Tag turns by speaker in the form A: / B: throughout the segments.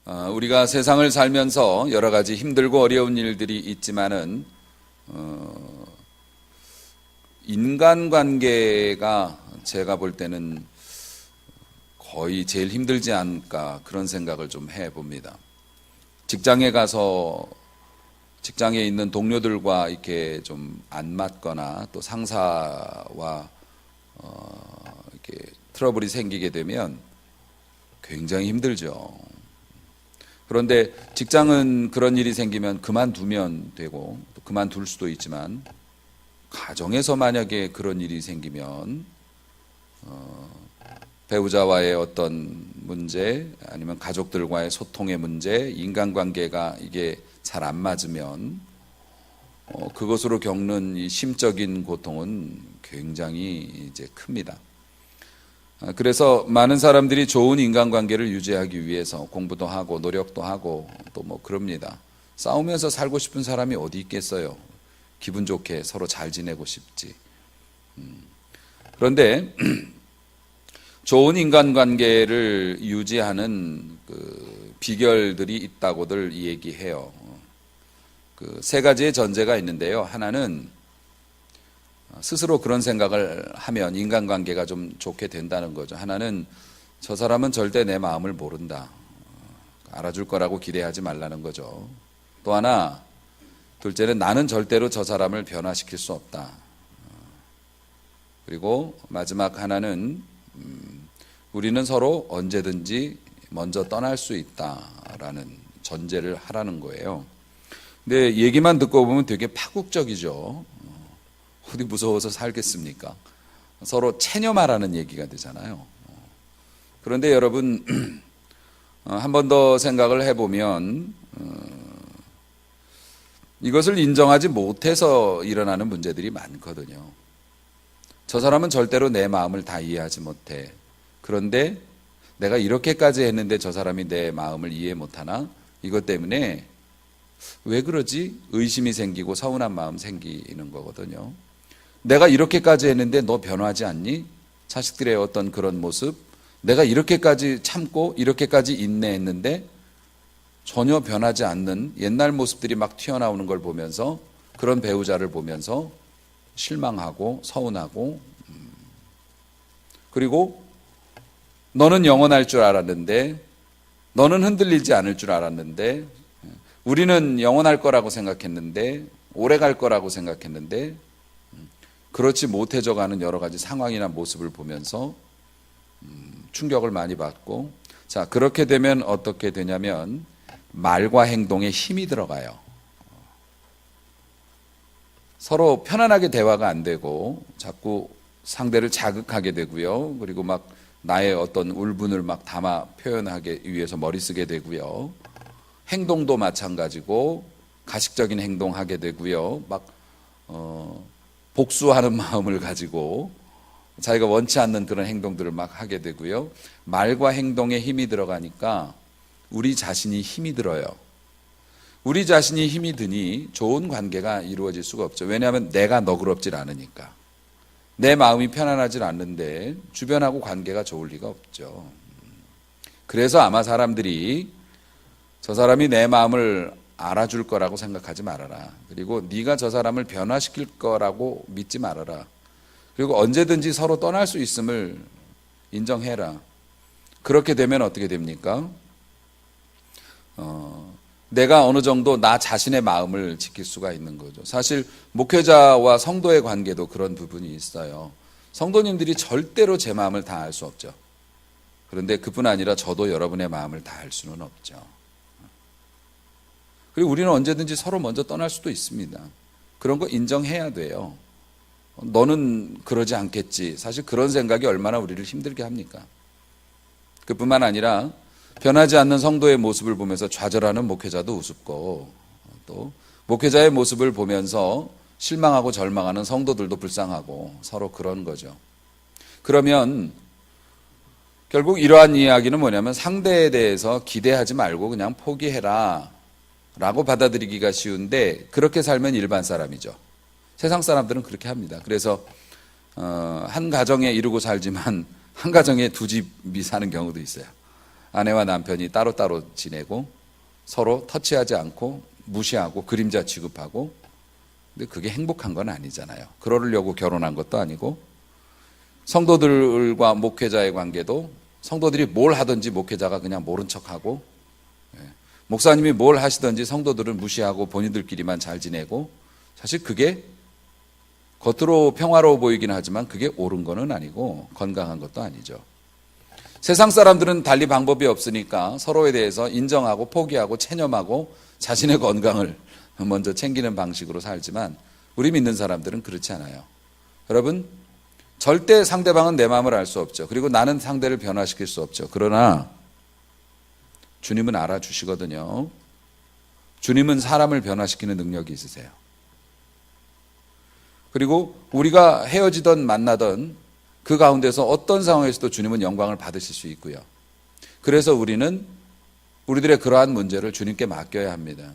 A: 우리가 세상을 살면서 여러 가지 힘들고 어려운 일들이 있지만은 인간관계가 제가 볼 때는 거의 제일 힘들지 않을까 그런 생각을 좀 해봅니다. 직장에 가서 직장에 있는 동료들과 이렇게 좀 안 맞거나 또 상사와 이렇게 트러블이 생기게 되면 굉장히 힘들죠. 그런데 직장은 그런 일이 생기면 그만두면 되고 또 그만둘 수도 있지만 가정에서 만약에 그런 일이 생기면 배우자와의 어떤 문제 아니면 가족들과의 소통의 문제, 인간관계가 이게 잘 안 맞으면 그것으로 겪는 이 심적인 고통은 굉장히 이제 큽니다. 그래서 많은 사람들이 좋은 인간관계를 유지하기 위해서 공부도 하고 노력도 하고 또 뭐 그럽니다. 싸우면서 살고 싶은 사람이 어디 있겠어요? 기분 좋게 서로 잘 지내고 싶지. 그런데 좋은 인간관계를 유지하는 그 비결들이 있다고들 얘기해요. 그 세 가지의 전제가 있는데요. 하나는 스스로 그런 생각을 하면 인간관계가 좀 좋게 된다는 거죠. 하나는 저 사람은 절대 내 마음을 모른다. 알아줄 거라고 기대하지 말라는 거죠. 또 하나, 둘째는 나는 절대로 저 사람을 변화시킬 수 없다. 그리고 마지막 하나는 우리는 서로 언제든지 먼저 떠날 수 있다라는 전제를 하라는 거예요. 근데 얘기만 듣고 보면 되게 파국적이죠. 어디 무서워서 살겠습니까? 서로 체념하라는 얘기가 되잖아요. 그런데 여러분 한 번 더 생각을 해보면 이것을 인정하지 못해서 일어나는 문제들이 많거든요. 저 사람은 절대로 내 마음을 다 이해하지 못해. 그런데 내가 이렇게까지 했는데 저 사람이 내 마음을 이해 못하나? 이것 때문에 왜 그러지? 의심이 생기고 서운한 마음 생기는 거거든요. 내가 이렇게까지 했는데 너 변하지 않니? 자식들의 어떤 그런 모습, 내가 이렇게까지 참고 이렇게까지 인내했는데 전혀 변하지 않는 옛날 모습들이 막 튀어나오는 걸 보면서 그런 배우자를 보면서 실망하고 서운하고 그리고 너는 영원할 줄 알았는데 너는 흔들리지 않을 줄 알았는데 우리는 영원할 거라고 생각했는데 오래 갈 거라고 생각했는데 그렇지 못해져 가는 여러 가지 상황이나 모습을 보면서 충격을 많이 받고 자 그렇게 되면 어떻게 되냐면 말과 행동에 힘이 들어가요. 서로 편안하게 대화가 안 되고 자꾸 상대를 자극하게 되고요. 그리고 막 나의 어떤 울분을 막 담아 표현하기 위해서 머리 쓰게 되고요. 행동도 마찬가지고 가식적인 행동하게 되고요. 막 복수하는 마음을 가지고 자기가 원치 않는 그런 행동들을 막 하게 되고요. 말과 행동에 힘이 들어가니까 우리 자신이 힘이 들어요. 우리 자신이 힘이 드니 좋은 관계가 이루어질 수가 없죠. 왜냐하면 내가 너그럽질 않으니까. 내 마음이 편안하질 않는데 주변하고 관계가 좋을 리가 없죠. 그래서 아마 사람들이 저 사람이 내 마음을 알아줄 거라고 생각하지 말아라. 그리고 네가 저 사람을 변화시킬 거라고 믿지 말아라. 그리고 언제든지 서로 떠날 수 있음을 인정해라. 그렇게 되면 어떻게 됩니까? 내가 어느 정도 나 자신의 마음을 지킬 수가 있는 거죠. 사실 목회자와 성도의 관계도 그런 부분이 있어요. 성도님들이 절대로 제 마음을 다 알 수 없죠. 그런데 그뿐 아니라 저도 여러분의 마음을 다 알 수는 없죠. 그리고 우리는 언제든지 서로 먼저 떠날 수도 있습니다. 그런 거 인정해야 돼요. 너는 그러지 않겠지. 사실 그런 생각이 얼마나 우리를 힘들게 합니까? 그뿐만 아니라 변하지 않는 성도의 모습을 보면서 좌절하는 목회자도 우습고 또 목회자의 모습을 보면서 실망하고 절망하는 성도들도 불쌍하고 서로 그런 거죠. 그러면 결국 이러한 이야기는 뭐냐면 상대에 대해서 기대하지 말고 그냥 포기해라 라고 받아들이기가 쉬운데 그렇게 살면 일반 사람이죠. 세상 사람들은 그렇게 합니다. 그래서 한 가정에 이루고 살지만 한 가정에 두 집이 사는 경우도 있어요. 아내와 남편이 따로따로 지내고 서로 터치하지 않고 무시하고 그림자 취급하고, 근데 그게 행복한 건 아니잖아요. 그러려고 결혼한 것도 아니고, 성도들과 목회자의 관계도 성도들이 뭘 하든지 목회자가 그냥 모른 척하고, 목사님이 뭘 하시든지 성도들은 무시하고 본인들끼리만 잘 지내고, 사실 그게 겉으로 평화로워 보이긴 하지만 그게 옳은 거는 아니고 건강한 것도 아니죠. 세상 사람들은 달리 방법이 없으니까 서로에 대해서 인정하고 포기하고 체념하고 자신의 건강을 먼저 챙기는 방식으로 살지만, 우리 믿는 사람들은 그렇지 않아요. 여러분, 절대 상대방은 내 마음을 알 수 없죠. 그리고 나는 상대를 변화시킬 수 없죠. 그러나 주님은 알아주시거든요. 주님은 사람을 변화시키는 능력이 있으세요. 그리고 우리가 헤어지던 만나던 그 가운데서 어떤 상황에서도 주님은 영광을 받으실 수 있고요. 그래서 우리는 우리들의 그러한 문제를 주님께 맡겨야 합니다.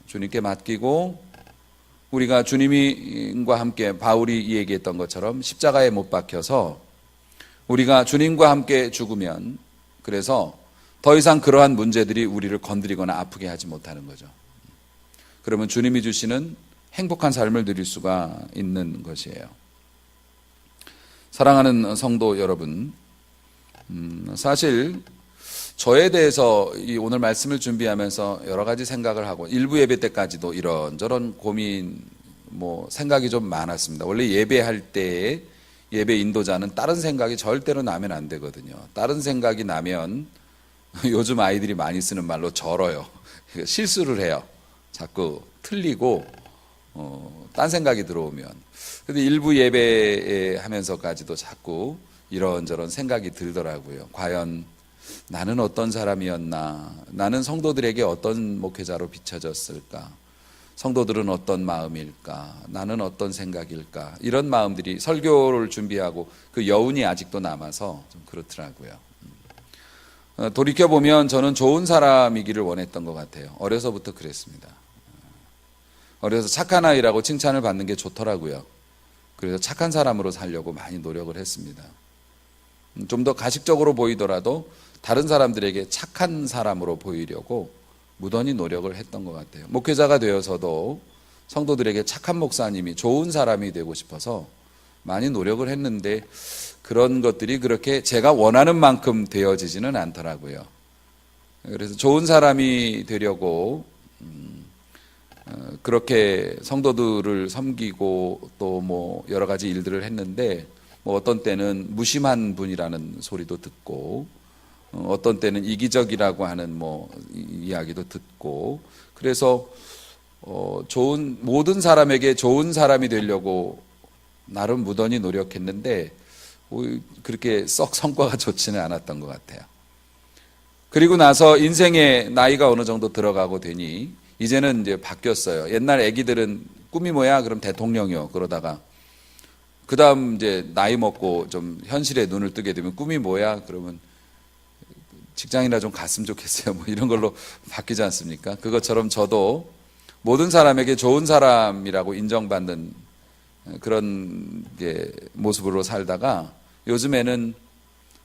A: 주님께 맡기고, 우리가 주님과 함께 바울이 얘기했던 것처럼 십자가에 못 박혀서 우리가 주님과 함께 죽으면, 그래서 더 이상 그러한 문제들이 우리를 건드리거나 아프게 하지 못하는 거죠. 그러면 주님이 주시는 행복한 삶을 누릴 수가 있는 것이에요. 사랑하는 성도 여러분, 사실 저에 대해서 이 오늘 말씀을 준비하면서 여러 가지 생각을 하고, 일부 예배 때까지도 이런저런 고민, 생각이 좀 많았습니다. 원래 예배할 때에 예배 인도자는 다른 생각이 절대로 나면 안 되거든요. 다른 생각이 나면 요즘 아이들이 많이 쓰는 말로 절어요. 실수를 해요. 자꾸 틀리고 딴 생각이 들어오면. 근데 일부 예배 하면서까지도 자꾸 이런저런 생각이 들더라고요. 과연 나는 어떤 사람이었나? 나는 성도들에게 어떤 목회자로 비춰졌을까? 성도들은 어떤 마음일까? 나는 어떤 생각일까? 이런 마음들이 설교를 준비하고 그 여운이 아직도 남아서 좀 그렇더라고요. 돌이켜보면 저는 좋은 사람이기를 원했던 것 같아요. 어려서부터 그랬습니다. 어려서 착한 아이라고 칭찬을 받는 게 좋더라고요. 그래서 착한 사람으로 살려고 많이 노력을 했습니다. 좀 더 가식적으로 보이더라도 다른 사람들에게 착한 사람으로 보이려고 무던히 노력을 했던 것 같아요. 목회자가 되어서도 성도들에게 착한 목사님이, 좋은 사람이 되고 싶어서 많이 노력을 했는데, 그런 것들이 그렇게 제가 원하는 만큼 되어지지는 않더라고요. 그래서 좋은 사람이 되려고 그렇게 성도들을 섬기고 또 여러 가지 일들을 했는데, 어떤 때는 무심한 분이라는 소리도 듣고, 어떤 때는 이기적이라고 하는 이야기도 듣고, 그래서 모든 사람에게 좋은 사람이 되려고 나름 무던히 노력했는데 그렇게 썩 성과가 좋지는 않았던 것 같아요. 그리고 나서 인생의 나이가 어느 정도 들어가고 되니 이제는 이제 바뀌었어요. 옛날 애기들은 꿈이 뭐야? 그럼 대통령이요. 그러다가 그 다음 이제 나이 먹고 좀 현실에 눈을 뜨게 되면 꿈이 뭐야? 그러면 직장이나 좀 갔으면 좋겠어요. 이런 걸로 바뀌지 않습니까? 그것처럼 저도 모든 사람에게 좋은 사람이라고 인정받는 그런 모습으로 살다가 요즘에는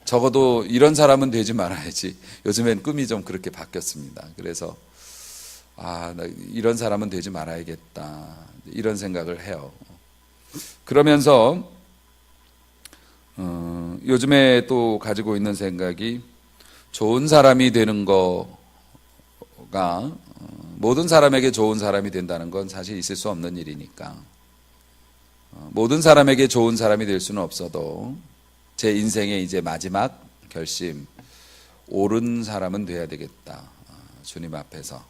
A: 적어도 이런 사람은 되지 말아야지. 요즘엔 꿈이 좀 그렇게 바뀌었습니다. 그래서 나 이런 사람은 되지 말아야겠다. 이런 생각을 해요. 그러면서 요즘에 또 가지고 있는 생각이, 좋은 사람이 되는 거가 모든 사람에게 좋은 사람이 된다는 건 사실 있을 수 없는 일이니까, 모든 사람에게 좋은 사람이 될 수는 없어도 제 인생의 이제 마지막 결심, 옳은 사람은 돼야 되겠다. 주님 앞에서.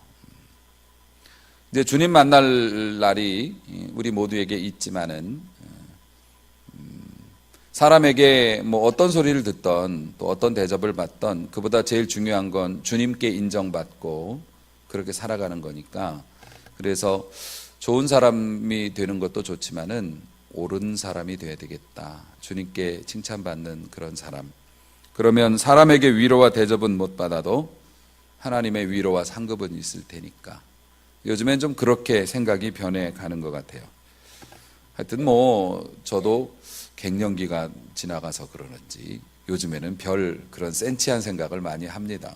A: 이제 주님 만날 날이 우리 모두에게 있지만은, 사람에게 어떤 소리를 듣던 또 어떤 대접을 받던 그보다 제일 중요한 건 주님께 인정받고 그렇게 살아가는 거니까, 그래서 좋은 사람이 되는 것도 좋지만은 옳은 사람이 돼야 되겠다. 주님께 칭찬받는 그런 사람. 그러면 사람에게 위로와 대접은 못 받아도 하나님의 위로와 상급은 있을 테니까. 요즘엔 좀 그렇게 생각이 변해가는 것 같아요. 하여튼 저도 갱년기가 지나가서 그러는지 요즘에는 별 그런 센치한 생각을 많이 합니다.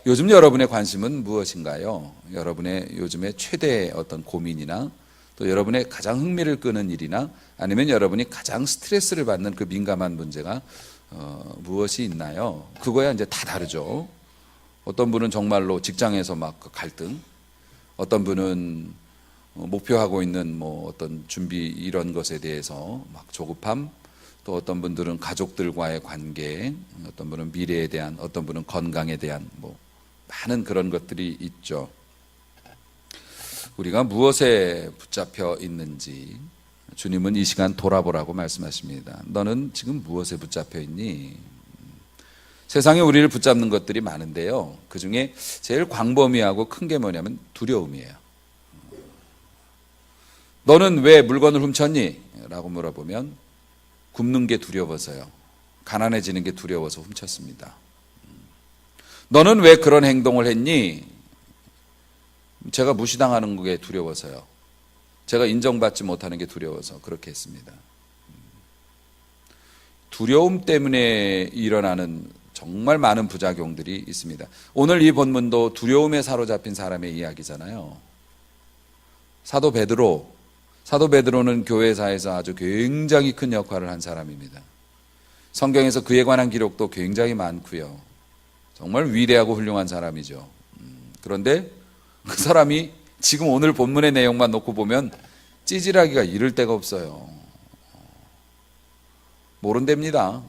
A: 요즘 여러분의 관심은 무엇인가요? 여러분의 요즘의 최대의 어떤 고민이나 또 여러분의 가장 흥미를 끄는 일이나 아니면 여러분이 가장 스트레스를 받는 그 민감한 문제가 무엇이 있나요? 그거야 이제 다 다르죠. 어떤 분은 정말로 직장에서 막 갈등, 어떤 분은 목표하고 있는 뭐 어떤 준비 이런 것에 대해서 막 조급함, 또 어떤 분들은 가족들과의 관계, 어떤 분은 미래에 대한, 어떤 분은 건강에 대한 뭐 많은 그런 것들이 있죠. 우리가 무엇에 붙잡혀 있는지 주님은 이 시간 돌아보라고 말씀하십니다. 너는 지금 무엇에 붙잡혀 있니? 세상에 우리를 붙잡는 것들이 많은데요. 그 중에 제일 광범위하고 큰 게 뭐냐면 두려움이에요. 너는 왜 물건을 훔쳤니? 라고 물어보면 굶는 게 두려워서요. 가난해지는 게 두려워서 훔쳤습니다. 너는 왜 그런 행동을 했니? 제가 무시당하는 게 두려워서요. 제가 인정받지 못하는 게 두려워서 그렇게 했습니다. 두려움 때문에 일어나는 정말 많은 부작용들이 있습니다. 오늘 이 본문도 두려움에 사로잡힌 사람의 이야기잖아요. 사도 베드로는 교회사에서 아주 굉장히 큰 역할을 한 사람입니다. 성경에서 그에 관한 기록도 굉장히 많고요. 정말 위대하고 훌륭한 사람이죠. 그런데 그 사람이 지금 오늘 본문의 내용만 놓고 보면 찌질하기가 이를 데가 없어요. 모른답니다.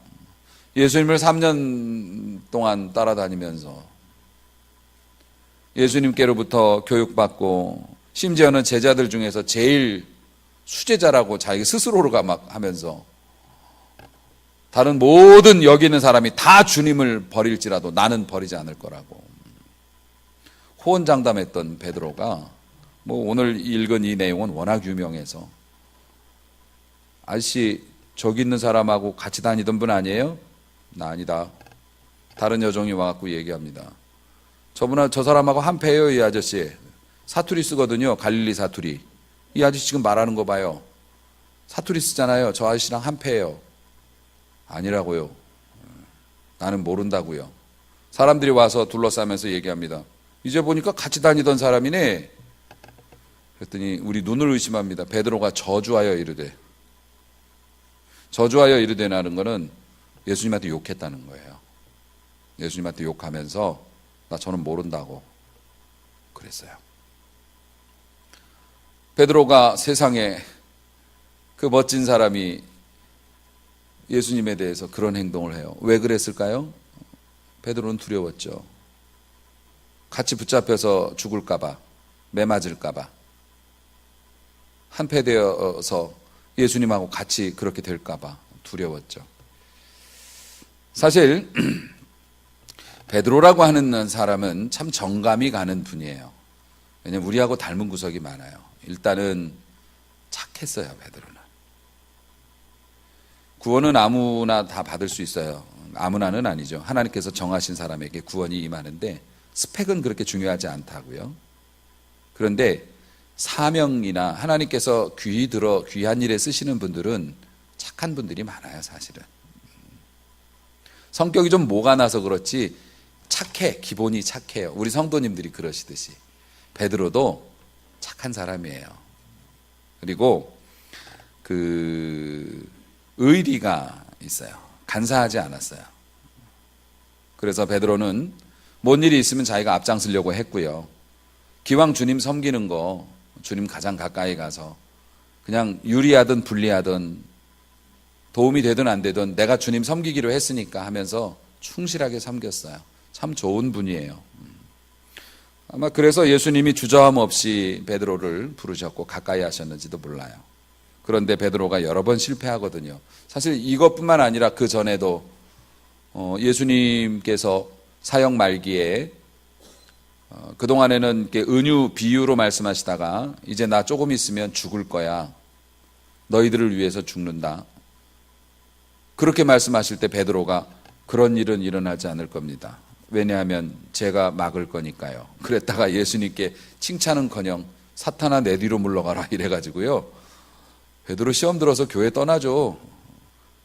A: 예수님을 3년 동안 따라다니면서 예수님께로부터 교육받고 심지어는 제자들 중에서 제일 수제자라고 자기 스스로가 막 하면서 다른 모든 여기 있는 사람이 다 주님을 버릴지라도 나는 버리지 않을 거라고 호언장담했던 베드로가 뭐 오늘 읽은 이 내용은 워낙 유명해서 아저씨 저기 있는 사람하고 같이 다니던 분 아니에요? 나 아니다. 다른 여종이 와갖고 얘기합니다. 저 사람하고 한패예요. 이 아저씨 사투리 쓰거든요. 갈릴리 사투리. 이 아저씨 지금 말하는 거 봐요. 사투리 쓰잖아요. 저 아저씨랑 한패예요. 아니라고요. 나는 모른다고요. 사람들이 와서 둘러싸면서 얘기합니다. 이제 보니까 같이 다니던 사람이네. 그랬더니 우리 눈을 의심합니다. 베드로가 저주하여 이르되. 저주하여 이르되라는 거는 예수님한테 욕했다는 거예요. 예수님한테 욕하면서 저는 모른다고 그랬어요. 베드로가 세상에 그 멋진 사람이 예수님에 대해서 그런 행동을 해요. 왜 그랬을까요? 베드로는 두려웠죠. 같이 붙잡혀서 죽을까봐, 매맞을까봐, 한패되어서 예수님하고 같이 그렇게 될까봐 두려웠죠. 사실 베드로라고 하는 사람은 참 정감이 가는 분이에요. 왜냐하면 우리하고 닮은 구석이 많아요. 일단은 착했어요. 베드로는. 구원은 아무나 다 받을 수 있어요. 아무나는 아니죠. 하나님께서 정하신 사람에게 구원이 임하는데 스펙은 그렇게 중요하지 않다고요. 그런데 사명이나 하나님께서 귀한 일에 쓰시는 분들은 착한 분들이 많아요. 사실은 성격이 좀 모가 나서 그렇지 착해. 기본이 착해요. 우리 성도님들이 그러시듯이 베드로도 착한 사람이에요. 그리고 그 의리가 있어요. 간사하지 않았어요. 그래서 베드로는 뭔 일이 있으면 자기가 앞장서려고 했고요. 기왕 주님 섬기는 거 주님 가장 가까이 가서 그냥 유리하든 불리하든 도움이 되든 안 되든 내가 주님 섬기기로 했으니까 하면서 충실하게 섬겼어요. 참 좋은 분이에요. 아마 그래서 예수님이 주저함 없이 베드로를 부르셨고 가까이 하셨는지도 몰라요. 그런데 베드로가 여러 번 실패하거든요. 사실 이것뿐만 아니라 그 전에도 예수님께서 사역 말기에 그동안에는 은유 비유로 말씀하시다가 이제 나 조금 있으면 죽을 거야. 너희들을 위해서 죽는다. 그렇게 말씀하실 때 베드로가 그런 일은 일어나지 않을 겁니다. 왜냐하면 제가 막을 거니까요. 그랬다가 예수님께 칭찬은커녕 사탄아 내 뒤로 물러가라 이래가지고요. 베드로 시험 들어서 교회 떠나죠.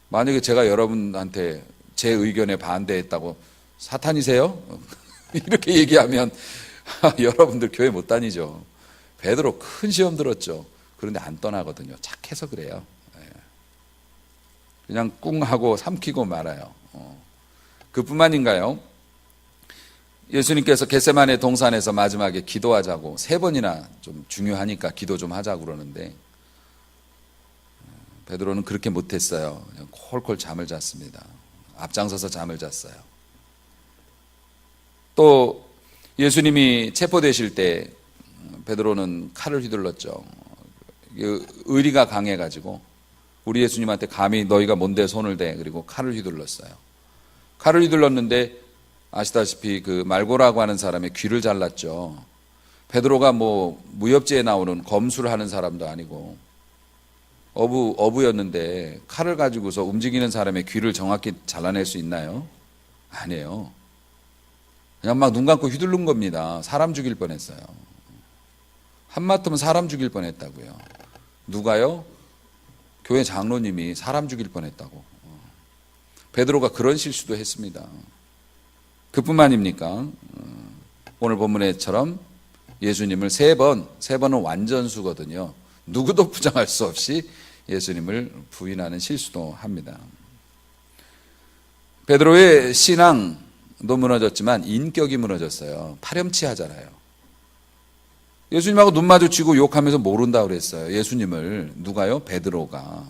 A: 만약에 제가 여러분한테 제 의견에 반대했다고 사탄이세요? 이렇게 얘기하면 여러분들 교회 못 다니죠. 베드로 큰 시험 들었죠. 그런데 안 떠나거든요. 착해서 그래요. 그냥 꿍 하고 삼키고 말아요. 그뿐만인가요? 예수님께서 겟세마네 동산에서 마지막에 기도하자고 3번이나 좀 중요하니까 기도 좀 하자고 그러는데 베드로는 그렇게 못했어요. 그냥 콜콜 잠을 잤습니다. 앞장서서 잠을 잤어요. 또 예수님이 체포되실 때 베드로는 칼을 휘둘렀죠. 의리가 강해가지고 우리 예수님한테 감히 너희가 뭔데 손을 대, 그리고 칼을 휘둘렀어요. 칼을 휘둘렀는데 아시다시피 그 말고라고 하는 사람의 귀를 잘랐죠. 베드로가 뭐 무협지에 나오는 검수를 하는 사람도 아니고 어부였는데 칼을 가지고서 움직이는 사람의 귀를 정확히 잘라낼 수 있나요? 아니에요. 그냥 막 눈 감고 휘두른 겁니다. 사람 죽일 뻔했어요. 한마터면 사람 죽일 뻔했다고요. 누가요? 교회 장로님이 사람 죽일 뻔했다고. 베드로가 그런 실수도 했습니다. 그뿐만입니까? 오늘 본문에처럼 예수님을 3번은 완전수거든요. 누구도 부정할 수 없이 예수님을 부인하는 실수도 합니다. 베드로의 신앙도 무너졌지만 인격이 무너졌어요. 파렴치하잖아요. 예수님하고 눈 마주치고 욕하면서 모른다 그랬어요. 예수님을. 누가요? 베드로가.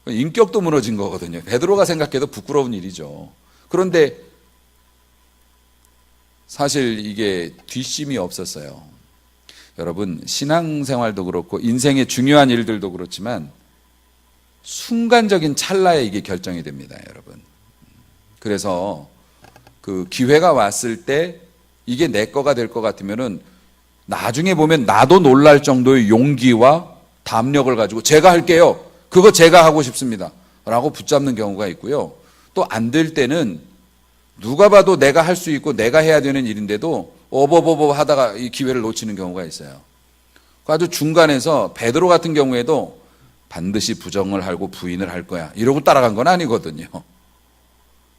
A: 인격도 무너진 거거든요. 베드로가 생각해도 부끄러운 일이죠. 그런데 사실 이게 뒷심이 없었어요. 여러분, 신앙생활도 그렇고 인생의 중요한 일들도 그렇지만 순간적인 찰나에 이게 결정이 됩니다, 여러분. 그래서 그 기회가 왔을 때 이게 내 거가 될 것 같으면은 나중에 보면 나도 놀랄 정도의 용기와 담력을 가지고 제가 할게요. 그거 제가 하고 싶습니다. 라고 붙잡는 경우가 있고요. 또 안 될 때는 누가 봐도 내가 할 수 있고 내가 해야 되는 일인데도 어버버버 하다가 이 기회를 놓치는 경우가 있어요. 아주 중간에서 베드로 같은 경우에도 반드시 부정을 하고 부인을 할 거야. 이러고 따라간 건 아니거든요.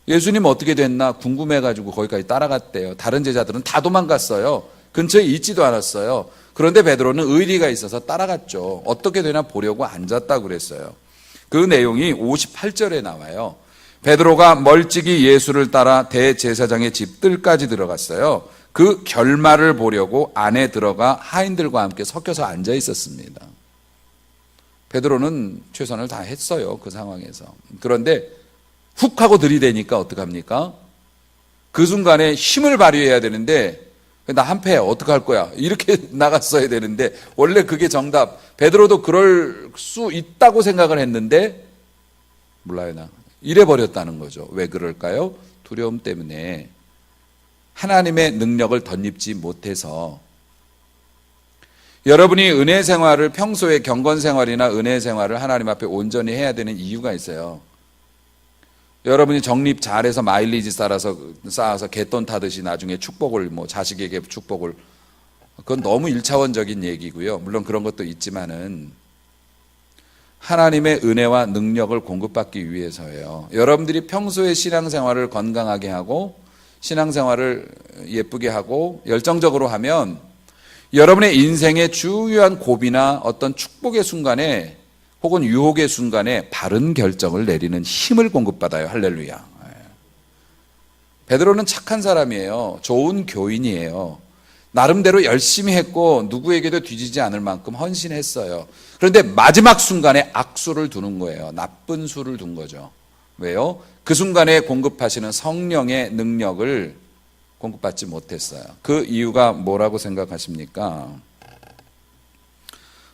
A: 예수님 어떻게 됐나 궁금해가지고 거기까지 따라갔대요. 다른 제자들은 다 도망갔어요. 근처에 있지도 않았어요. 그런데 베드로는 의리가 있어서 따라갔죠. 어떻게 되나 보려고 앉았다고 그랬어요. 그 내용이 58절에 나와요. 베드로가 멀찍이 예수를 따라 대제사장의 집 뜰까지 들어갔어요. 그 결말을 보려고 안에 들어가 하인들과 함께 섞여서 앉아 있었습니다. 베드로는 최선을 다했어요. 그 상황에서. 그런데 훅 하고 들이대니까 어떡합니까? 그 순간에 힘을 발휘해야 되는데 나 한패 어떡할 거야 이렇게 나갔어야 되는데 원래 그게 정답. 베드로도 그럴 수 있다고 생각을 했는데 몰라요. 나 이래버렸다는 거죠. 왜 그럴까요? 두려움 때문에 하나님의 능력을 덧입지 못해서. 여러분이 은혜 생활을 평소에 경건 생활이나 은혜 생활을 하나님 앞에 온전히 해야 되는 이유가 있어요. 여러분이 적립 잘해서 마일리지 쌓아서 갯돈 타듯이 나중에 축복을 자식에게 축복을, 그건 너무 1차원적인 얘기고요. 물론 그런 것도 있지만은 하나님의 은혜와 능력을 공급받기 위해서예요. 여러분들이 평소에 신앙생활을 건강하게 하고 신앙생활을 예쁘게 하고 열정적으로 하면 여러분의 인생의 주요한 고비나 어떤 축복의 순간에 혹은 유혹의 순간에 바른 결정을 내리는 힘을 공급받아요. 할렐루야. 베드로는 착한 사람이에요. 좋은 교인이에요. 나름대로 열심히 했고 누구에게도 뒤지지 않을 만큼 헌신했어요. 그런데 마지막 순간에 악수를 두는 거예요. 나쁜 수를 둔 거죠. 왜요? 그 순간에 공급하시는 성령의 능력을 공급받지 못했어요. 그 이유가 뭐라고 생각하십니까?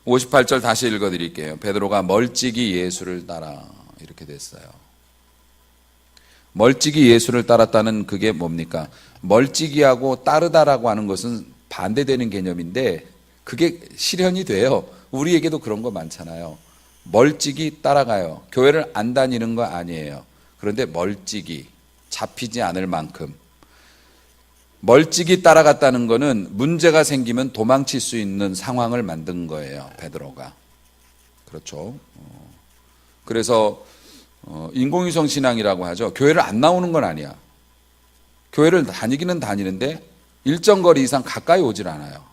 A: 58절 다시 읽어드릴게요. 베드로가 멀찍이 예수를 따라 이렇게 됐어요. 멀찍이 예수를 따랐다는 그게 뭡니까? 멀찍이하고 따르다라고 하는 것은 반대되는 개념인데 그게 실현이 돼요. 우리에게도 그런 거 많잖아요. 멀찍이 따라가요. 교회를 안 다니는 거 아니에요. 그런데 멀찍이 잡히지 않을 만큼 멀찍이 따라갔다는 거는 문제가 생기면 도망칠 수 있는 상황을 만든 거예요. 베드로가. 그렇죠. 그래서 인공위성 신앙이라고 하죠. 교회를 안 나오는 건 아니야. 교회를 다니기는 다니는데 일정 거리 이상 가까이 오질 않아요.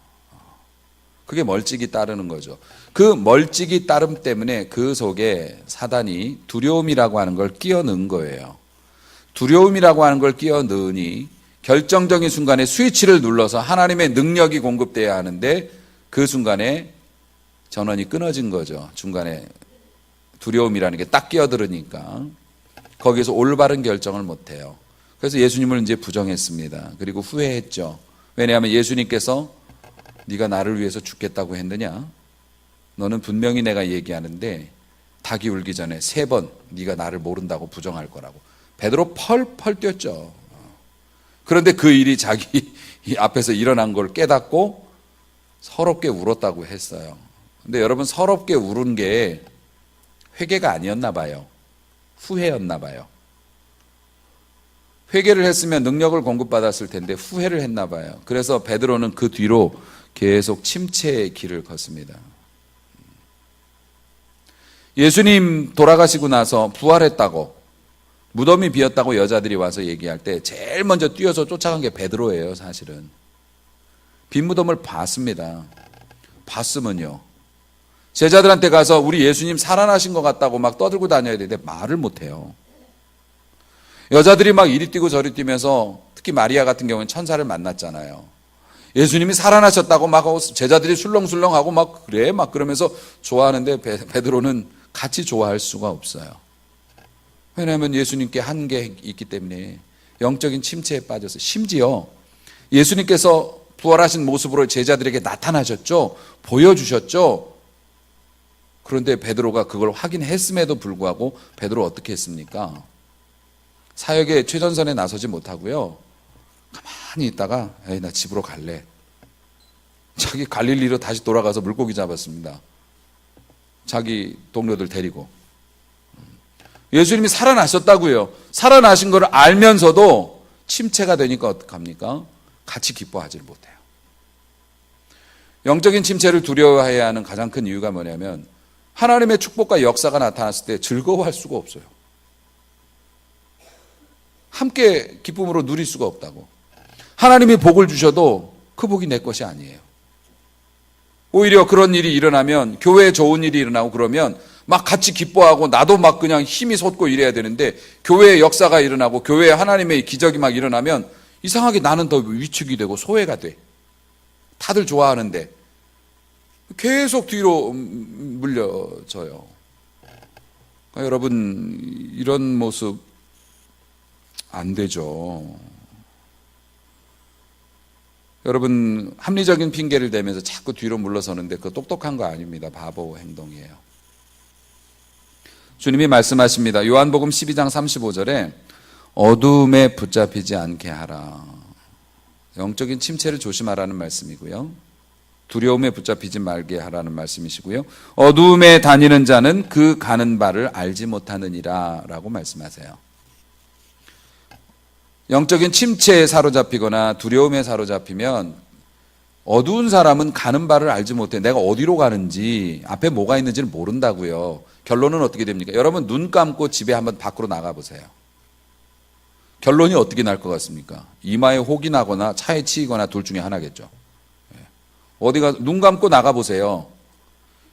A: 그게 멀찍이 따르는 거죠. 그 멀찍이 따름 때문에 그 속에 사단이 두려움이라고 하는 걸 끼워 넣은 거예요. 두려움이라고 하는 걸 끼워 넣으니 결정적인 순간에 스위치를 눌러서 하나님의 능력이 공급돼야 하는데 그 순간에 전원이 끊어진 거죠. 중간에 두려움이라는 게 딱 끼어들으니까 거기에서 올바른 결정을 못해요. 그래서 예수님을 이제 부정했습니다. 그리고 후회했죠. 왜냐하면 예수님께서 네가 나를 위해서 죽겠다고 했느냐? 너는 분명히 내가 얘기하는데 닭이 울기 전에 3번 네가 나를 모른다고 부정할 거라고. 베드로 펄펄 뛰었죠. 그런데 그 일이 자기 앞에서 일어난 걸 깨닫고 서럽게 울었다고 했어요. 근데 여러분, 서럽게 울은 게 회개가 아니었나 봐요. 후회였나 봐요. 회개를 했으면 능력을 공급받았을 텐데 후회를 했나 봐요. 그래서 베드로는 그 뒤로 계속 침체의 길을 걷습니다. 예수님 돌아가시고 나서 부활했다고, 무덤이 비었다고 여자들이 와서 얘기할 때 제일 먼저 뛰어서 쫓아간 게 베드로예요. 사실은 빈 무덤을 봤습니다. 봤으면요, 제자들한테 가서 우리 예수님 살아나신 것 같다고 막 떠들고 다녀야 되는데 말을 못해요. 여자들이 막 이리 뛰고 저리 뛰면서, 특히 마리아 같은 경우는 천사를 만났잖아요. 예수님이 살아나셨다고 막 제자들이 술렁술렁하고 막 그래 막 그러면서 좋아하는데 베드로는 같이 좋아할 수가 없어요. 왜냐하면 예수님께 한계 있기 때문에 영적인 침체에 빠져서, 심지어 예수님께서 부활하신 모습으로 제자들에게 나타나셨죠. 보여주셨죠. 그런데 베드로가 그걸 확인했음에도 불구하고 베드로 어떻게 했습니까? 사역의 최전선에 나서지 못하고요, 가만히 있다가 에이 나 집으로 갈래. 자기 갈릴리로 다시 돌아가서 물고기 잡았습니다. 자기 동료들 데리고. 예수님이 살아나셨다고요. 살아나신 걸 알면서도 침체가 되니까 어떡합니까? 같이 기뻐하지 못해요. 영적인 침체를 두려워해야 하는 가장 큰 이유가 뭐냐면 하나님의 축복과 역사가 나타났을 때 즐거워할 수가 없어요. 함께 기쁨으로 누릴 수가 없다고. 하나님이 복을 주셔도 그 복이 내 것이 아니에요. 오히려 그런 일이 일어나면, 교회에 좋은 일이 일어나고 그러면 막 같이 기뻐하고 나도 막 그냥 힘이 솟고 이래야 되는데, 교회의 역사가 일어나고 교회에 하나님의 기적이 막 일어나면 이상하게 나는 더 위축이 되고 소외가 돼. 다들 좋아하는데 계속 뒤로 물려져요. 그러니까 여러분, 이런 모습 안 되죠. 여러분, 합리적인 핑계를 대면서 자꾸 뒤로 물러서는데 그거 똑똑한 거 아닙니다. 바보 행동이에요. 주님이 말씀하십니다. 요한복음 12장 35절에 어둠에 붙잡히지 않게 하라. 영적인 침체를 조심하라는 말씀이고요, 두려움에 붙잡히지 말게 하라는 말씀이시고요, 어둠에 다니는 자는 그 가는 바를 알지 못하느니라 라고 말씀하세요. 영적인 침체에 사로잡히거나 두려움에 사로잡히면 어두운 사람은 가는 바를 알지 못해. 내가 어디로 가는지, 앞에 뭐가 있는지를 모른다고요. 결론은 어떻게 됩니까? 여러분, 눈 감고 집에 한번 밖으로 나가보세요. 결론이 어떻게 날 것 같습니까? 이마에 혹이 나거나 차에 치이거나 둘 중에 하나겠죠. 어디가, 눈 감고 나가보세요.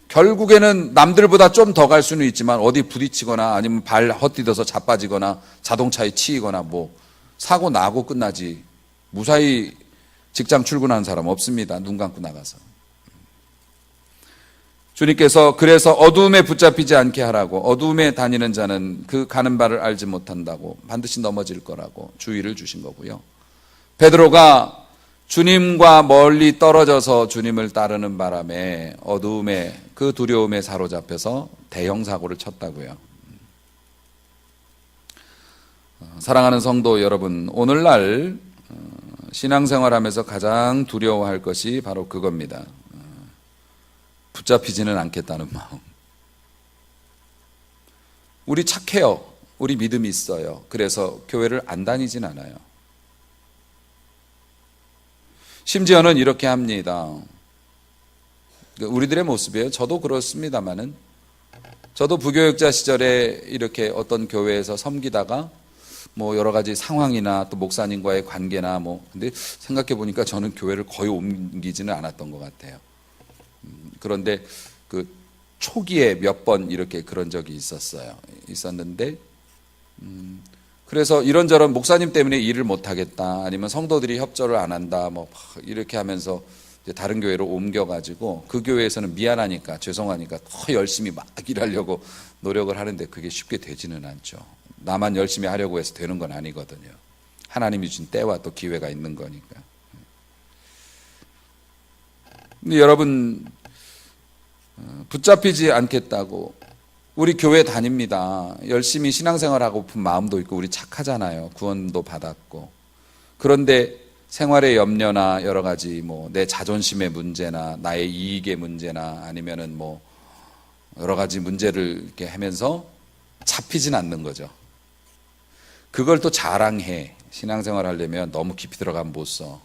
A: 결국에는 남들보다 좀 더 갈 수는 있지만 어디 부딪히거나 아니면 발 헛디뎌서 자빠지거나 자동차에 치이거나 뭐 사고 나고 끝나지, 무사히 직장 출근하는 사람 없습니다. 눈 감고 나가서. 주님께서 그래서 어두움에 붙잡히지 않게 하라고, 어두움에 다니는 자는 그 가는 바를 알지 못한다고, 반드시 넘어질 거라고 주의를 주신 거고요. 베드로가 주님과 멀리 떨어져서 주님을 따르는 바람에 어두움에, 그 두려움에 사로잡혀서 대형 사고를 쳤다고요. 사랑하는 성도 여러분, 오늘날 신앙생활하면서 가장 두려워할 것이 바로 그겁니다. 붙잡히지는 않겠다는 마음. 우리 착해요. 우리 믿음이 있어요. 그래서 교회를 안 다니진 않아요. 심지어는 이렇게 합니다. 우리들의 모습이에요. 저도 그렇습니다만은 저도 부교육자 시절에 이렇게 어떤 교회에서 섬기다가 뭐 여러 가지 상황이나 또 목사님과의 관계나 뭐 근데 생각해 보니까 저는 교회를 거의 옮기지는 않았던 것 같아요. 그런데 그 초기에 몇 번 이렇게 그런 적이 있었는데 그래서 이런저런 목사님 때문에 일을 못 하겠다 아니면 성도들이 협조를 안 한다 뭐 이렇게 하면서 이제 다른 교회로 옮겨가지고 그 교회에서는 미안하니까 죄송하니까 더 열심히 막 일하려고 노력을 하는데 그게 쉽게 되지는 않죠. 나만 열심히 하려고 해서 되는 건 아니거든요. 하나님이 주신 때와 또 기회가 있는 거니까. 근데 여러분 붙잡히지 않겠다고 우리 교회 다닙니다. 열심히 신앙생활하고픈 마음도 있고 우리 착하잖아요. 구원도 받았고. 그런데 생활의 염려나 여러 가지 뭐 내 자존심의 문제나 나의 이익의 문제나 아니면은 뭐 여러 가지 문제를 이렇게 하면서 잡히진 않는 거죠. 그걸 또 자랑해. 신앙생활 하려면 너무 깊이 들어가면 못 써.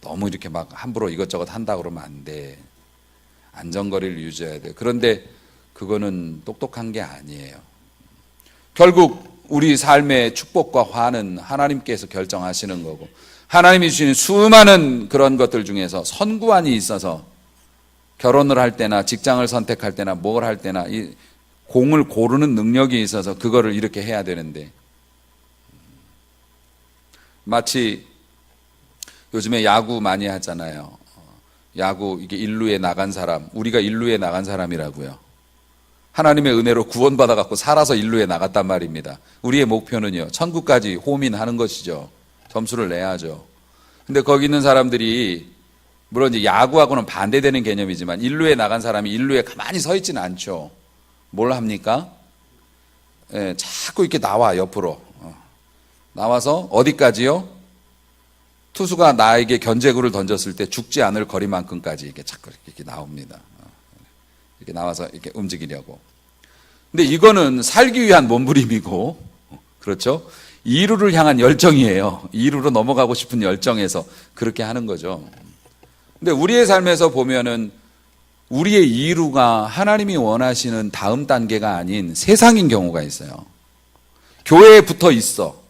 A: 너무 이렇게 막 함부로 이것저것 한다 그러면 안 돼. 안전거리를 유지해야 돼. 그런데 그거는 똑똑한 게 아니에요. 결국 우리 삶의 축복과 화는 하나님께서 결정하시는 거고 하나님이 주시는 수많은 그런 것들 중에서 선구안이 있어서 결혼을 할 때나 직장을 선택할 때나 뭘 할 때나 이 공을 고르는 능력이 있어서 그거를 이렇게 해야 되는데 마치 요즘에 야구 많이 하잖아요. 야구 이게 일루에 나간 사람, 우리가 일루에 나간 사람이라고요. 하나님의 은혜로 구원받아 갖고 살아서 일루에 나갔단 말입니다. 우리의 목표는요, 천국까지 호민하는 것이죠. 점수를 내야죠. 근데 거기 있는 사람들이 물론 이제 야구하고는 반대되는 개념이지만 일루에 나간 사람이 일루에 가만히 서 있지는 않죠. 뭘 합니까? 자꾸 이렇게 나와 옆으로 나와서 어디까지요? 투수가 나에게 견제구를 던졌을 때 죽지 않을 거리만큼까지 이렇게 자꾸 이렇게 나옵니다. 이렇게 나와서 이렇게 움직이려고. 근데 이거는 살기 위한 몸부림이고, 그렇죠? 2루를 향한 열정이에요. 2루로 넘어가고 싶은 열정에서 그렇게 하는 거죠. 근데 우리의 삶에서 보면은 우리의 2루가 하나님이 원하시는 다음 단계가 아닌 세상인 경우가 있어요. 교회에 붙어 있어.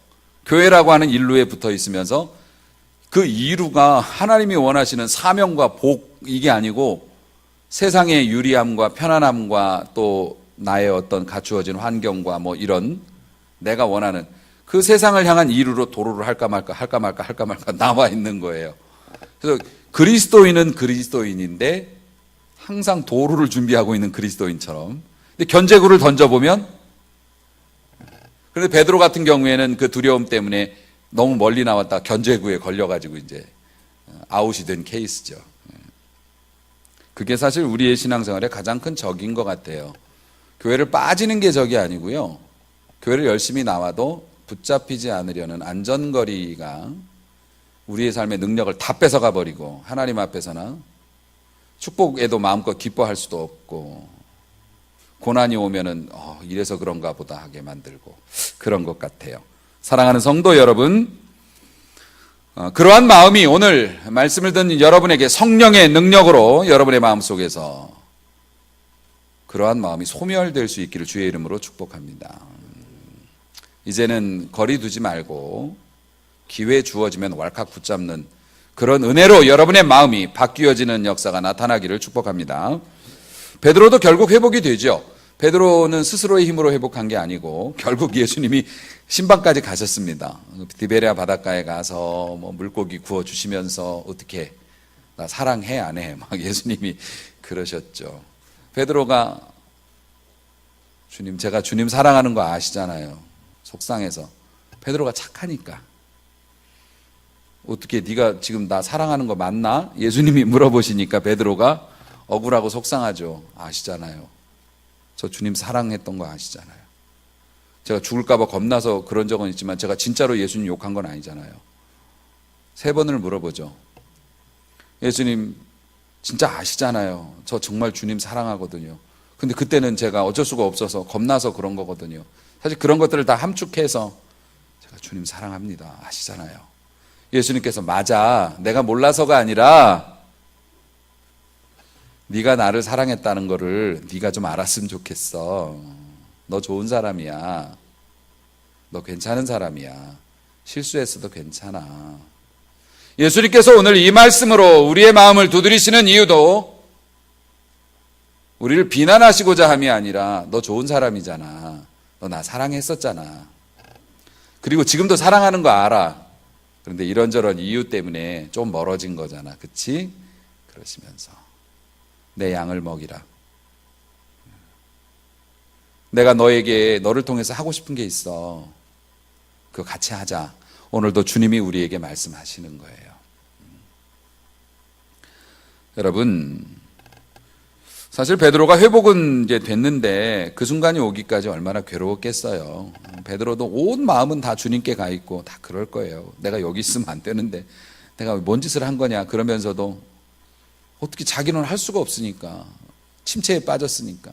A: 교회라고 하는 일루에 붙어 있으면서 그 2루가 하나님이 원하시는 사명과 복 이게 아니고 세상의 유리함과 편안함과 또 나의 어떤 갖추어진 환경과 뭐 이런 내가 원하는 그 세상을 향한 2루로 도로를 할까 말까 나와 있는 거예요. 그래서 그리스도인은 그리스도인인데 항상 도로를 준비하고 있는 그리스도인처럼. 근데 견제구를 던져보면 그런데 베드로 같은 경우에는 그 두려움 때문에 너무 멀리 나왔다 견제구에 걸려가지고 이제 아웃이 된 케이스죠. 그게 사실 우리의 신앙생활의 가장 큰 적인 것 같아요. 교회를 빠지는 게 적이 아니고요. 교회를 열심히 나와도 붙잡히지 않으려는 안전거리가 우리의 삶의 능력을 다 뺏어가 버리고 하나님 앞에서나 축복에도 마음껏 기뻐할 수도 없고 고난이 오면은 이래서 그런가 보다 하게 만들고 그런 것 같아요. 사랑하는 성도 여러분, 그러한 마음이 오늘 말씀을 듣는 여러분에게 성령의 능력으로 여러분의 마음속에서 그러한 마음이 소멸될 수 있기를 주의 이름으로 축복합니다. 이제는 거리 두지 말고 기회 주어지면 왈칵 붙잡는 그런 은혜로 여러분의 마음이 바뀌어지는 역사가 나타나기를 축복합니다. 베드로도 결국 회복이 되죠. 베드로는 스스로의 힘으로 회복한 게 아니고 결국 예수님이 신방까지 가셨습니다. 디베랴 바닷가에 가서 뭐 물고기 구워 주시면서 어떻게 나 사랑해 안 해? 막 예수님이 그러셨죠. 베드로가 주님 제가 주님 사랑하는 거 아시잖아요. 속상해서 베드로가 착하니까 어떻게 네가 지금 나 사랑하는 거 맞나? 예수님이 물어보시니까 베드로가 억울하고 속상하죠. 아시잖아요. 저 주님 사랑했던 거 아시잖아요. 제가 죽을까 봐 겁나서 그런 적은 있지만 제가 진짜로 예수님 욕한 건 아니잖아요. 3번을 물어보죠. 예수님 진짜 아시잖아요. 저 정말 주님 사랑하거든요. 근데 그때는 제가 어쩔 수가 없어서 겁나서 그런 거거든요. 사실 그런 것들을 다 함축해서 제가 주님 사랑합니다. 아시잖아요. 예수님께서 맞아. 내가 몰라서가 아니라 네가 나를 사랑했다는 거를 네가 좀 알았으면 좋겠어. 너 좋은 사람이야. 너 괜찮은 사람이야. 실수했어도 괜찮아. 예수님께서 오늘 이 말씀으로 우리의 마음을 두드리시는 이유도 우리를 비난하시고자 함이 아니라 너 좋은 사람이잖아. 너 나 사랑했었잖아. 그리고 지금도 사랑하는 거 알아. 그런데 이런저런 이유 때문에 좀 멀어진 거잖아. 그치? 그러시면서 내 양을 먹이라. 내가 너를 통해서 하고 싶은 게 있어. 그거 같이 하자. 오늘도 주님이 우리에게 말씀하시는 거예요. 여러분, 사실 베드로가 회복은 이제 됐는데 그 순간이 오기까지 얼마나 괴로웠겠어요. 베드로도 온 마음은 다 주님께 가 있고 다 그럴 거예요. 내가 여기 있으면 안 되는데 내가 뭔 짓을 한 거냐. 그러면서도 어떻게 자기는 할 수가 없으니까. 침체에 빠졌으니까.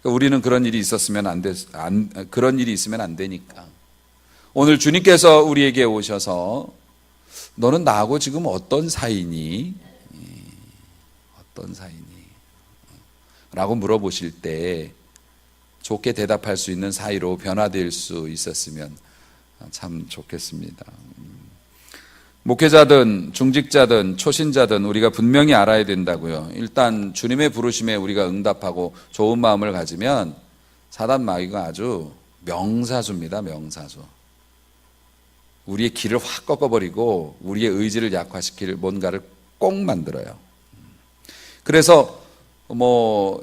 A: 우리는 그런 일이 있었으면 그런 일이 있으면 안 되니까. 오늘 주님께서 우리에게 오셔서 너는 나하고 지금 어떤 사이니? 어떤 사이니? 라고 물어보실 때 좋게 대답할 수 있는 사이로 변화될 수 있었으면 참 좋겠습니다. 목회자든 중직자든 초신자든 우리가 분명히 알아야 된다고요. 일단 주님의 부르심에 우리가 응답하고 좋은 마음을 가지면 사단 마귀가 아주 명사수입니다. 명사수. 우리의 길을 확 꺾어버리고 우리의 의지를 약화시킬 뭔가를 꼭 만들어요. 그래서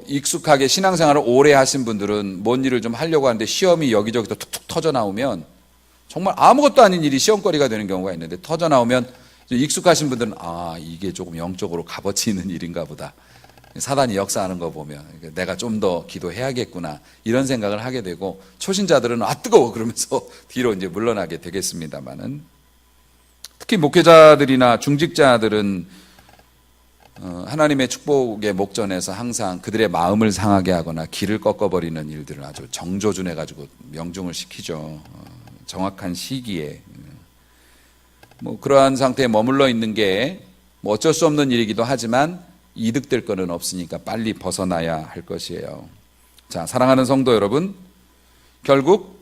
A: 익숙하게 신앙생활을 오래 하신 분들은 뭔 일을 좀 하려고 하는데 시험이 여기저기서 툭툭 터져 나오면 정말 아무것도 아닌 일이 시험거리가 되는 경우가 있는데 터져 나오면 익숙하신 분들은 이게 조금 영적으로 값어치 있는 일인가 보다. 사단이 역사하는 거 보면 내가 좀 더 기도해야겠구나 이런 생각을 하게 되고, 초신자들은 뜨거워 그러면서 뒤로 이제 물러나게 되겠습니다만은, 특히 목회자들이나 중직자들은 하나님의 축복의 목전에서 항상 그들의 마음을 상하게 하거나 길을 꺾어버리는 일들을 아주 정조준해가지고 명중을 시키죠. 정확한 시기에. 그러한 상태에 머물러 있는 게 어쩔 수 없는 일이기도 하지만 이득될 거는 없으니까 빨리 벗어나야 할 것이에요. 자, 사랑하는 성도 여러분, 결국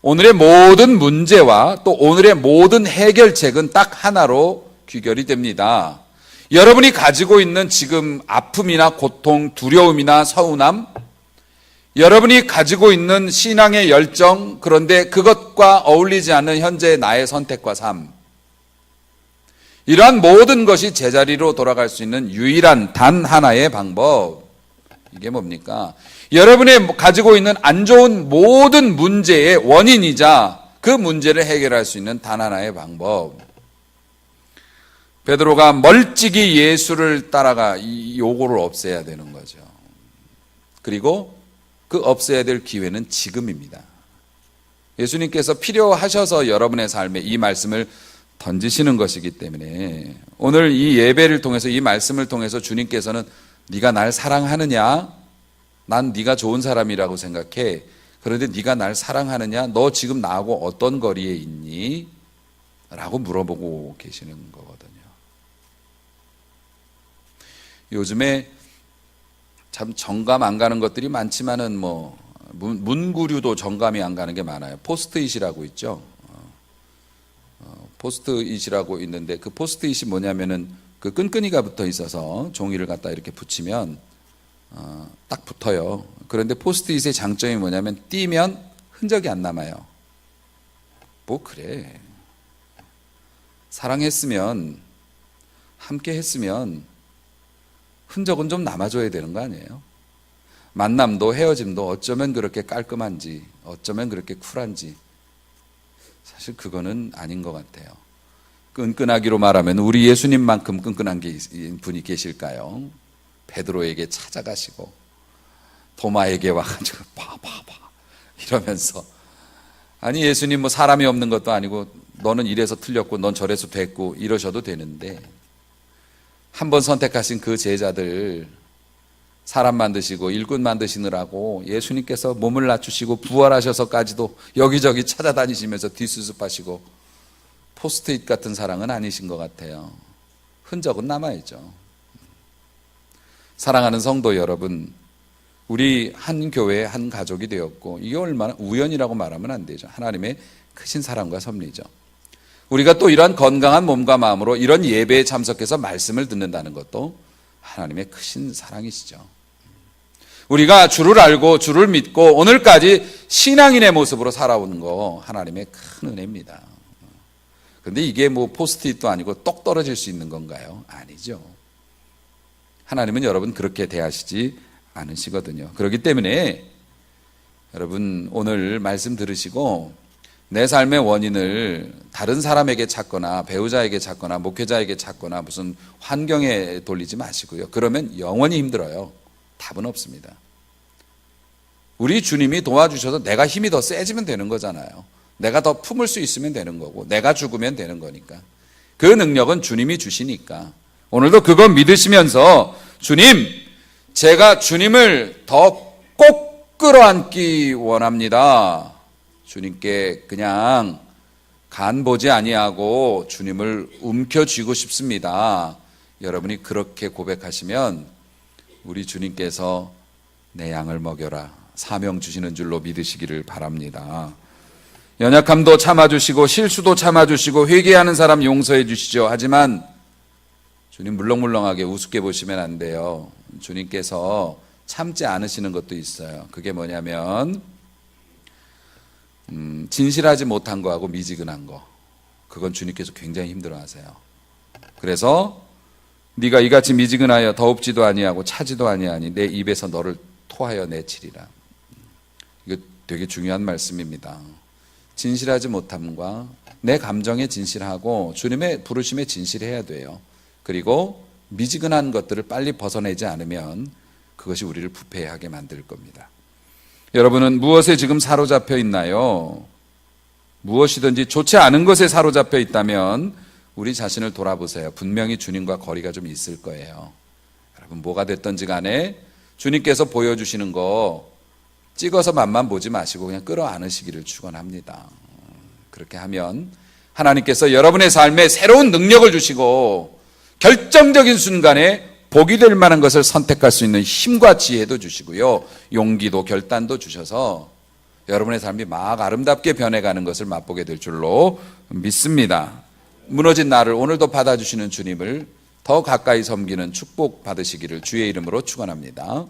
A: 오늘의 모든 문제와 또 오늘의 모든 해결책은 딱 하나로 귀결이 됩니다. 여러분이 가지고 있는 지금 아픔이나 고통, 두려움이나 서운함, 여러분이 가지고 있는 신앙의 열정, 그런데 그것과 어울리지 않는 현재의 나의 선택과 삶, 이러한 모든 것이 제자리로 돌아갈 수 있는 유일한 단 하나의 방법, 이게 뭡니까? 여러분이 가지고 있는 안 좋은 모든 문제의 원인이자 그 문제를 해결할 수 있는 단 하나의 방법, 베드로가 멀찍이 예수를 따라가 이 요구를 없애야 되는 거죠. 그리고 그 없애야 될 기회는 지금입니다. 예수님께서 필요하셔서 여러분의 삶에 이 말씀을 던지시는 것이기 때문에 오늘 이 예배를 통해서, 이 말씀을 통해서 주님께서는 네가 날 사랑하느냐? 난 네가 좋은 사람이라고 생각해. 그런데 네가 날 사랑하느냐? 너 지금 나하고 어떤 거리에 있니? 라고 물어보고 계시는 거거든요. 요즘에 참 정감 안 가는 것들이 많지만은 문구류도 정감이 안 가는 게 많아요. 포스트잇이라고 있죠. 포스트잇이라고 있는데 그 포스트잇이 뭐냐면은 그 끈끈이가 붙어 있어서 종이를 갖다 이렇게 붙이면 딱 붙어요. 그런데 포스트잇의 장점이 뭐냐면 띄면 흔적이 안 남아요. 그래. 사랑했으면, 함께 했으면 흔적은 좀 남아줘야 되는 거 아니에요? 만남도 헤어짐도 어쩌면 그렇게 깔끔한지, 어쩌면 그렇게 쿨한지, 사실 그거는 아닌 것 같아요. 끈끈하기로 말하면 우리 예수님만큼 끈끈한 분이 계실까요? 베드로에게 찾아가시고 도마에게 와가지고 봐 이러면서, 아니 예수님 사람이 없는 것도 아니고 너는 이래서 틀렸고 넌 저래서 됐고 이러셔도 되는데, 한번 선택하신 그 제자들 사람 만드시고 일꾼 만드시느라고 예수님께서 몸을 낮추시고 부활하셔서까지도 여기저기 찾아다니시면서 뒷수습하시고 포스트잇 같은 사랑은 아니신 것 같아요. 흔적은 남아있죠. 사랑하는 성도 여러분, 우리 한 교회의 한 가족이 되었고, 이게 얼마나 우연이라고 말하면 안 되죠. 하나님의 크신 사랑과 섭리죠. 우리가 또 이러한 건강한 몸과 마음으로 이런 예배에 참석해서 말씀을 듣는다는 것도 하나님의 크신 사랑이시죠. 우리가 주를 알고 주를 믿고 오늘까지 신앙인의 모습으로 살아오는 거 하나님의 큰 은혜입니다. 그런데 이게 뭐 포스트잇도 아니고 똑 떨어질 수 있는 건가요? 아니죠. 하나님은 여러분 그렇게 대하시지 않으시거든요. 그렇기 때문에 여러분 오늘 말씀 들으시고 내 삶의 원인을 다른 사람에게 찾거나 배우자에게 찾거나 목회자에게 찾거나 무슨 환경에 돌리지 마시고요. 그러면 영원히 힘들어요. 답은 없습니다. 우리 주님이 도와주셔서 내가 힘이 더 세지면 되는 거잖아요. 내가 더 품을 수 있으면 되는 거고 내가 죽으면 되는 거니까. 그 능력은 주님이 주시니까 오늘도 그거 믿으시면서 주님, 제가 주님을 더 꼭 끌어안기 원합니다. 주님께 그냥 간 보지 아니하고 주님을 움켜쥐고 싶습니다. 여러분이 그렇게 고백하시면 우리 주님께서 내 양을 먹여라 사명 주시는 줄로 믿으시기를 바랍니다. 연약함도 참아주시고 실수도 참아주시고 회개하는 사람 용서해 주시죠. 하지만 주님 물렁물렁하게 우습게 보시면 안 돼요. 주님께서 참지 않으시는 것도 있어요. 그게 뭐냐면 진실하지 못한 거하고 미지근한 거, 그건 주님께서 굉장히 힘들어하세요. 그래서 네가 이같이 미지근하여 더웁지도 아니하고 차지도 아니하니 내 입에서 너를 토하여 내치리라. 이거 되게 중요한 말씀입니다. 진실하지 못함과 내 감정에 진실하고 주님의 부르심에 진실해야 돼요. 그리고 미지근한 것들을 빨리 벗어내지 않으면 그것이 우리를 부패하게 만들 겁니다. 여러분은 무엇에 지금 사로잡혀 있나요? 무엇이든지 좋지 않은 것에 사로잡혀 있다면 우리 자신을 돌아보세요. 분명히 주님과 거리가 좀 있을 거예요. 여러분 뭐가 됐든지 간에 주님께서 보여주시는 거 찍어서 맛만 보지 마시고 그냥 끌어안으시기를 축원합니다. 그렇게 하면 하나님께서 여러분의 삶에 새로운 능력을 주시고 결정적인 순간에 복이 될 만한 것을 선택할 수 있는 힘과 지혜도 주시고요. 용기도 결단도 주셔서 여러분의 삶이 막 아름답게 변해가는 것을 맛보게 될 줄로 믿습니다. 무너진 나를 오늘도 받아주시는 주님을 더 가까이 섬기는 축복 받으시기를 주의 이름으로 축원합니다.